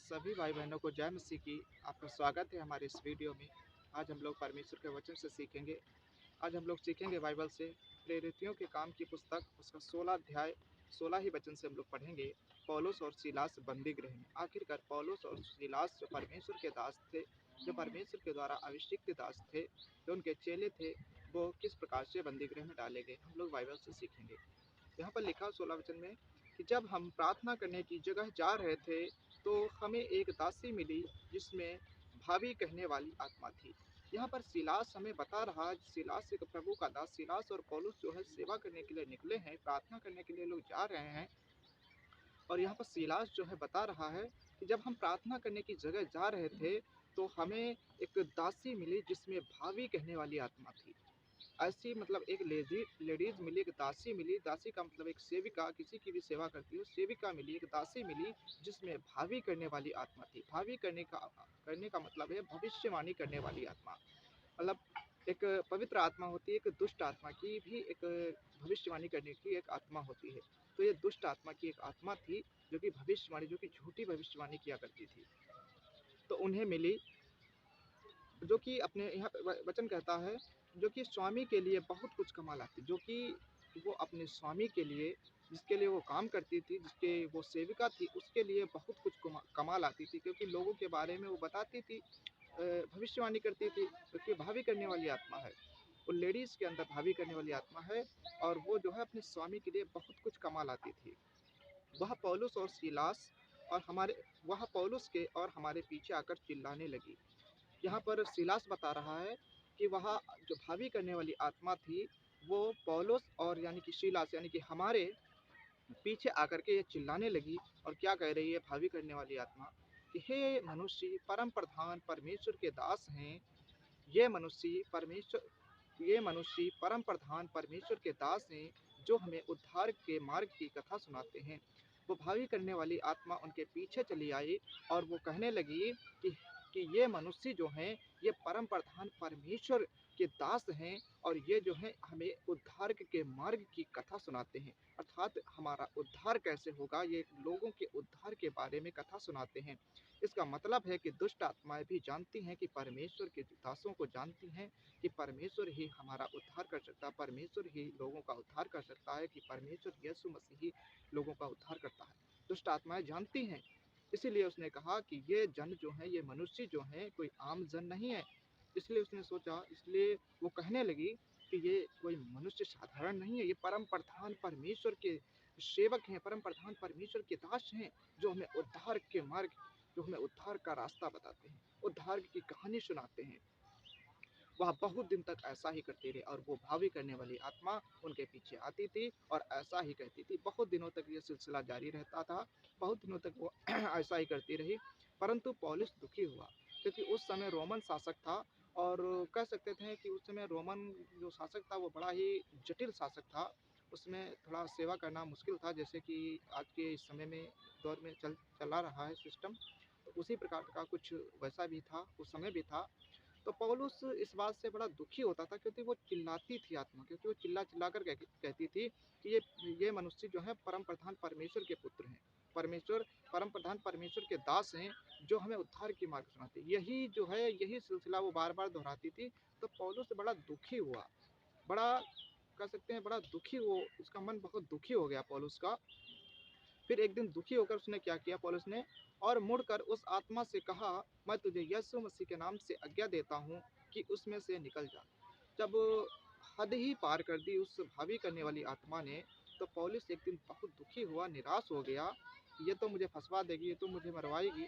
सभी भाई बहनों को जय मसीह की। आपका स्वागत है हमारे इस वीडियो में। आज हम लोग परमेश्वर के वचन से सीखेंगे। आज हम लोग सीखेंगे बाइबल से प्रेरितियों के काम की पुस्तक उसका 16 अध्याय 16 ही वचन से हम लोग पढ़ेंगे। पौलुस और सीलास बंदी गृह में। आखिरकार पौलुस और सीलास जो परमेश्वर के दास थे, जो परमेश्वर के द्वारा अभिषिक्त दास थे, जो उनके चेले थे, वो किस प्रकार से बंदी गृह में डाले गए, हम लोग बाइबल से सीखेंगे। यहाँ पर लिखा 16 वचन में कि जब हम प्रार्थना करने की जगह जा रहे थे तो हमें एक दासी मिली जिसमें भाभी कहने वाली आत्मा थी। यहाँ पर सीलास हमें बता रहा है, सीलास एक प्रभु का दास, सीलास और पौलुस जो है सेवा करने के लिए निकले हैं, प्रार्थना करने के लिए लोग जा रहे हैं। और यहाँ पर सीलास जो है बता रहा है कि जब हम प्रार्थना करने की जगह जा रहे थे तो हमें एक दासी मिली जिसमें भाभी कहने वाली आत्मा थी। ऐसी मतलब एक लेडीज मिली, एक दासी मिली। दासी का मतलब एक सेविका, किसी की भी सेवा करती हो, सेविका मिली, एक दासी मिली जिसमें भावी करने वाली आत्मा थी। भावी करने का मतलब है भविष्यवाणी करने वाली आत्मा। मतलब एक पवित्र आत्मा होती है, एक दुष्ट आत्मा की भी एक भविष्यवाणी करने की एक आत्मा होती है। तो ये दुष्ट आत्मा की एक आत्मा थी जो कि भविष्यवाणी, जो कि झूठी भविष्यवाणी किया करती थी। तो उन्हें मिली, जो कि अपने यहाँ पे वचन कहता है, जो कि स्वामी के लिए बहुत कुछ कमा लाती, जो कि वो अपने स्वामी के लिए, जिसके लिए वो काम करती थी, जिसके वो सेविका थी, उसके लिए बहुत कुछ कमा लाती थी, क्योंकि लोगों के बारे में वो बताती थी, भविष्यवाणी करती थी, क्योंकि भावी करने वाली आत्मा है। वो लेडीज़ के अंदर भावी करने वाली आत्मा है और वो जो है अपने स्वामी के लिए बहुत कुछ कमा लाती थी। वह पौलुस और सीलास और हमारे वह पौलुस के और हमारे पीछे आकर चिल्लाने लगी। यहाँ पर सीलास बता रहा है कि वह जो भावी करने वाली आत्मा थी वो पौलुस और यानी कि सीलास यानी कि हमारे पीछे आकर के ये चिल्लाने लगी। और क्या कह रही है भावी करने वाली आत्मा कि हे मनुष्य, परम प्रधान परमेश्वर के दास हैं। ये मनुष्य परम प्रधान परमेश्वर के दास हैं जो हमें उद्धार के मार्ग की कथा सुनाते हैं। वो भावी करने वाली आत्मा उनके पीछे चली आई और वो कहने लगी कि ये मनुष्य जो हैं ये परम प्रधान परमेश्वर के दास हैं और ये जो है हमें उद्धार के मार्ग की कथा सुनाते हैं। अर्थात हमारा उद्धार कैसे होगा, ये लोगों के उद्धार के बारे में कथा सुनाते हैं। इसका मतलब है कि दुष्ट आत्माएं भी जानती हैं, कि परमेश्वर के दासों को जानती हैं कि परमेश्वर ही हमारा उद्धार कर सकता है, परमेश्वर ही लोगों का उद्धार कर सकता है, कि परमेश्वर यीशु मसीह ही लोगों का उद्धार करता है। दुष्ट आत्माएं जानती हैं। इसीलिए उसने कहा कि ये जन जो है, ये मनुष्य जो है कोई आम जन नहीं है। इसलिए उसने सोचा, इसलिए वो कहने लगी कि ये कोई मनुष्य साधारण नहीं है, ये परम प्रधान परमेश्वर के सेवक हैं, परम प्रधान परमेश्वर के दास हैं, जो हमें उद्धार के मार्ग, जो हमें उद्धार का रास्ता बताते हैं, उद्धार की कहानी सुनाते हैं। वह बहुत दिन तक ऐसा ही करती रही और वो भावी करने वाली आत्मा उनके पीछे आती थी और ऐसा ही कहती थी। बहुत दिनों तक ये सिलसिला जारी रहता था, बहुत दिनों तक वो ऐसा ही करती रही। परंतु पौलुस दुखी हुआ, क्योंकि उस समय रोमन शासक था और कह सकते थे कि उस समय रोमन जो शासक था वो बड़ा ही जटिल शासक था। उसमें थोड़ा सेवा करना मुश्किल था, जैसे कि आज के इस समय में दौर में चला रहा है सिस्टम, तो उसी प्रकार का कुछ वैसा भी था, उस समय भी था। तो पौलुस इस बात से बड़ा दुखी होता था, क्योंकि वो चिल्लाती थी आत्मा, क्योंकि वो चिल्ला कर कहती थी कि ये मनुष्य जो है परम प्रधान परमेश्वर के पुत्र हैं, परमेश्वर परम प्रधान परमेश्वर के दास हैं, जो हमें उद्धार की मार्ग सुनाते हैं। यही जो है, यही सिलसिला वो बार बार दोहराती थी। तो पौलुस बड़ा दुखी हुआ, बड़ा कह सकते हैं बड़ा दुखी, वो उसका मन बहुत दुखी हो गया पौलुस का। फिर एक दिन दुखी होकर उसने क्या किया पौलुस ने, और मुड़कर उस आत्मा से कहा, मैं तुझे यीशु मसीह के नाम से आज्ञा देता हूँ कि उसमें से निकल जा। जब हद ही पार कर दी उस भावी करने वाली आत्मा ने, तो पौलुस एक दिन बहुत दुखी हुआ, निराश हो गया, ये तो मुझे फंसवा देगी, ये तो मुझे मरवाएगी।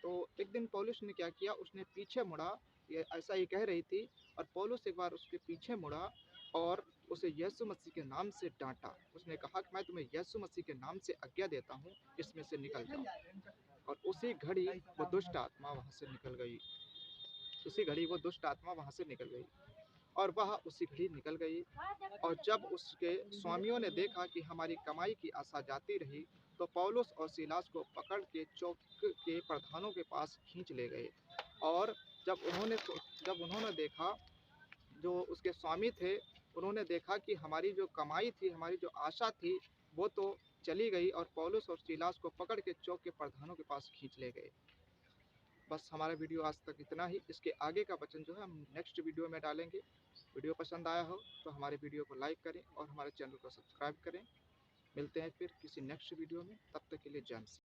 तो एक दिन पौलुस ने क्या किया, उसने पीछे मुड़ा, ये ऐसा ही कह रही थी, और पौलुस एक बार उसके पीछे मुड़ा और उसे यीशु मसीह के नाम से डांटा। उसने कहा कि मैं तुम्हें यीशु मसीह के नाम से आज्ञा देता हूँ, इसमें से निकल जाओ। और उसी घड़ी वो दुष्ट आत्मा वहाँ से निकल गई, उसी घड़ी वो दुष्ट आत्मा वहाँ से निकल गई और वह उसी घड़ी निकल गई। और जब उसके स्वामियों ने देखा कि हमारी कमाई की आशा जाती रही, तो पौलुस और सीलास को पकड़ के चौक के प्रधानों के पास खींच ले गए। और जब उन्होंने देखा, जो उसके स्वामी थे, उन्होंने देखा कि हमारी जो कमाई थी, हमारी जो आशा थी, वो तो चली गई और पौलुस और सीलास को पकड़ के चौक के प्रधानों के पास खींच ले गए। बस हमारा वीडियो आज तक इतना ही। इसके आगे का वचन जो है हम नेक्स्ट वीडियो में डालेंगे। वीडियो पसंद आया हो तो हमारे वीडियो को लाइक करें और हमारे चैनल को सब्सक्राइब करें। मिलते हैं फिर किसी नेक्स्ट वीडियो में, तब तक के लिए जय हिंद।